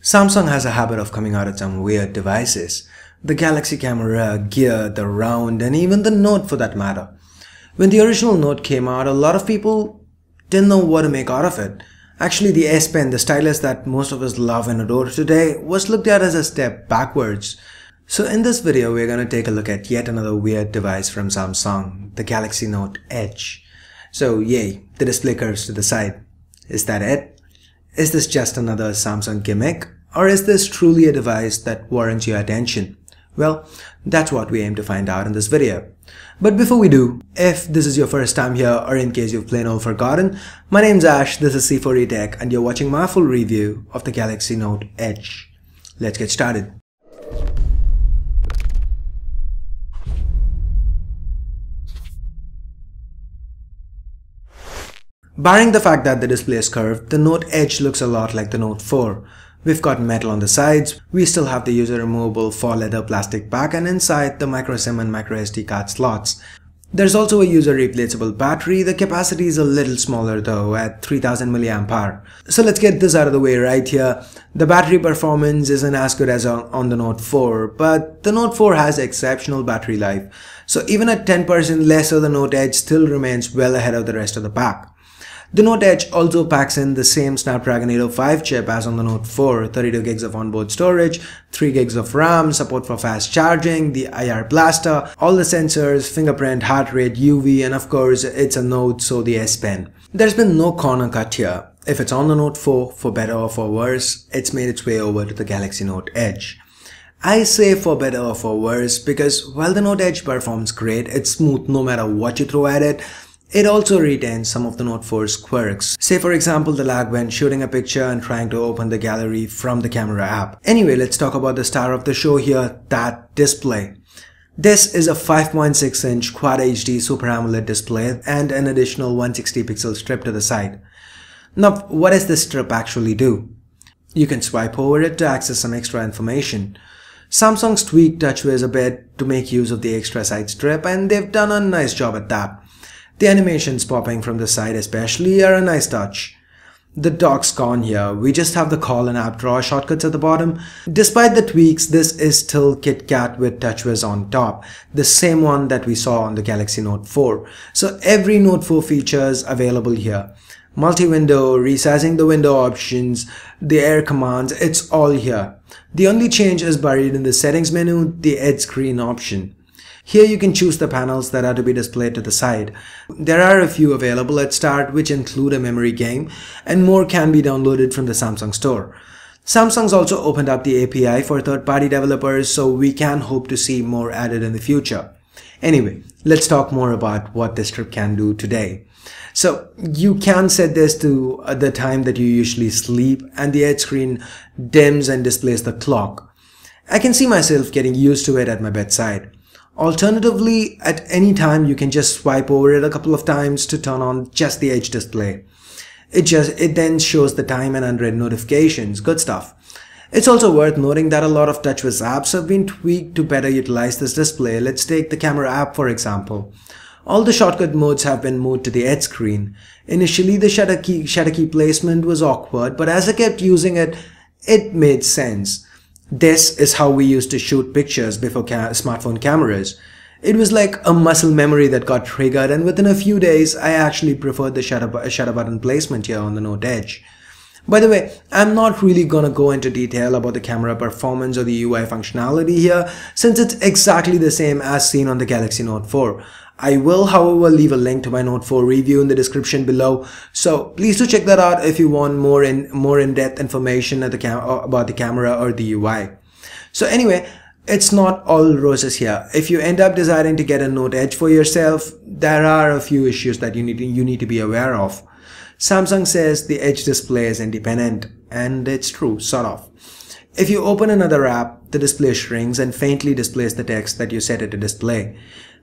Samsung has a habit of coming out with some weird devices. The Galaxy camera, Gear, the Round, and even the Note for that matter. When the original Note came out, a lot of people didn't know what to make out of it. Actually, the S Pen, the stylus that most of us love and adore today, was looked at as a step backwards. So in this video, we're going to take a look at yet another weird device from Samsung, the Galaxy Note Edge. So yay, the display curves to the side. Is that it? Is this just another Samsung gimmick? Or is this truly a device that warrants your attention? Well, that's what we aim to find out in this video. But before we do, if this is your first time here or in case you've plain old forgotten, my name's Ash, this is C4E Tech and you're watching my full review of the Galaxy Note Edge. Let's get started. Barring the fact that the display is curved, the Note Edge looks a lot like the Note 4. We've got metal on the sides, we still have the user removable faux leather plastic back, and inside the microSIM and microSD card slots. There's also a user replaceable battery. The capacity is a little smaller though, at 3000 mAh. So let's get this out of the way right here. The battery performance isn't as good as on the Note 4, but the Note 4 has exceptional battery life. So even at 10% lesser, the Note Edge still remains well ahead of the rest of the pack. The Note Edge also packs in the same Snapdragon 805 chip as on the Note 4, 32 gigs of onboard storage, 3 gigs of RAM, support for fast charging, the IR blaster, all the sensors, fingerprint, heart rate, UV, and of course it's a Note, so the S Pen. There's been no corner cut here. If it's on the Note 4, for better or for worse, it's made its way over to the Galaxy Note Edge. I say for better or for worse because while the Note Edge performs great, it's smooth no matter what you throw at it. It also retains some of the Note 4's quirks. Say for example the lag when shooting a picture and trying to open the gallery from the camera app. Anyway, let's talk about the star of the show here, that display. This is a 5.6-inch Quad HD Super Amoled display and an additional 160 pixel strip to the side. Now, what does this strip actually do? You can swipe over it to access some extra information. Samsung's tweaked TouchWiz a bit to make use of the extra side strip, and they've done a nice job at that. The animations popping from the side especially are a nice touch. The dock's gone here, we just have the call and app drawer shortcuts at the bottom. Despite the tweaks, this is still KitKat with TouchWiz on top, the same one that we saw on the Galaxy Note 4. So every Note 4 features available here. Multi-window, resizing the window options, the air commands, it's all here. The only change is buried in the settings menu, the edge screen option. Here you can choose the panels that are to be displayed to the side. There are a few available at start which include a memory game, and more can be downloaded from the Samsung store. Samsung's also opened up the API for third-party developers, so we can hope to see more added in the future. Anyway, let's talk more about what this strip can do today. So you can set this to the time that you usually sleep, and the edge screen dims and displays the clock. I can see myself getting used to it at my bedside. Alternatively, at any time you can just swipe over it a couple of times to turn on just the Edge display. It then shows the time and unread notifications, good stuff. It's also worth noting that a lot of TouchWiz apps have been tweaked to better utilize this display. Let's take the camera app for example. All the shortcut modes have been moved to the Edge screen. Initially the shutter key placement was awkward, but as I kept using it, it made sense. This is how we used to shoot pictures before smartphone cameras. It was like a muscle memory that got triggered, and within a few days I actually preferred the shutter button placement here on the Note Edge. By the way, I'm not really gonna go into detail about the camera performance or the UI functionality here, since it's exactly the same as seen on the Galaxy Note 4. I will, however, leave a link to my Note 4 review in the description below, so please do check that out if you want more in-depth information about the camera or the UI. So anyway, it's not all roses here. If you end up deciding to get a Note Edge for yourself, there are a few issues that you need to be aware of. Samsung says the Edge display is independent, and it's true, sort of. If you open another app, the display shrinks and faintly displays the text that you set it to display.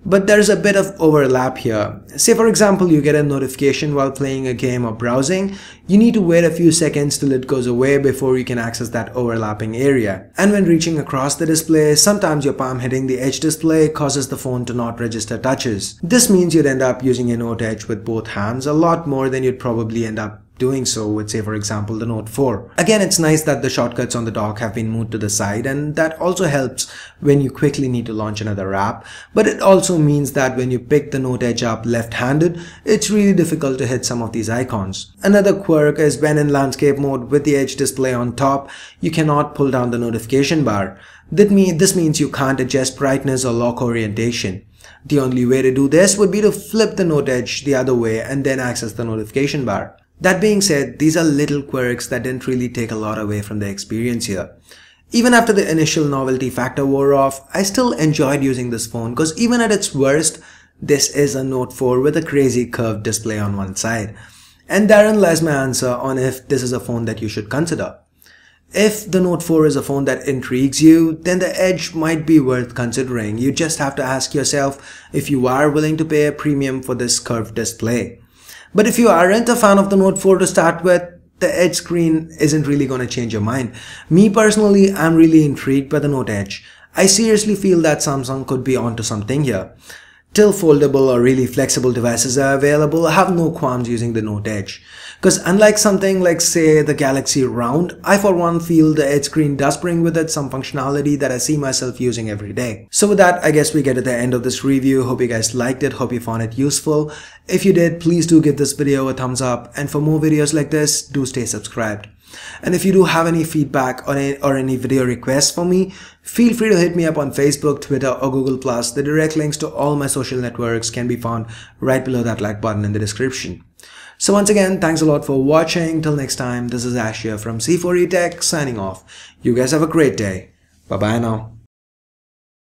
But there's a bit of overlap here. Say for example you get a notification while playing a game or browsing, you need to wait a few seconds till it goes away before you can access that overlapping area. And when reaching across the display, sometimes your palm hitting the Edge display causes the phone to not register touches. This means you'd end up using a Note Edge with both hands a lot more than you'd probably end up doing so with, say for example, the Note 4. Again, it's nice that the shortcuts on the dock have been moved to the side, and that also helps when you quickly need to launch another app, but it also means that when you pick the Note Edge up left-handed, it's really difficult to hit some of these icons. Another quirk is when in landscape mode with the Edge display on top, you cannot pull down the notification bar. This means you can't adjust brightness or lock orientation. The only way to do this would be to flip the Note Edge the other way and then access the notification bar. That being said, these are little quirks that didn't really take a lot away from the experience here. Even after the initial novelty factor wore off, I still enjoyed using this phone because even at its worst, this is a Note 4 with a crazy curved display on one side. And therein lies my answer on if this is a phone that you should consider. If the Note 4 is a phone that intrigues you, then the Edge might be worth considering. You just have to ask yourself if you are willing to pay a premium for this curved display. But if you aren't a fan of the Note 4 to start with, the Edge screen isn't really going to change your mind. Me personally, I'm really intrigued by the Note Edge. I seriously feel that Samsung could be onto something here. Till foldable or really flexible devices are available, I have no qualms using the Note Edge. Because unlike something like, say, the Galaxy Round, I for one feel the Edge screen does bring with it some functionality that I see myself using every day. So with that, I guess we get to the end of this review. Hope you guys liked it, hope you found it useful. If you did, please do give this video a thumbs up, and for more videos like this, do stay subscribed. And if you do have any feedback or any video requests for me, feel free to hit me up on Facebook, Twitter or Google+. The direct links to all my social networks can be found right below that like button in the description. So once again, thanks a lot for watching. Till next time, this is Ash here from C4E Tech signing off. You guys have a great day. Bye bye now.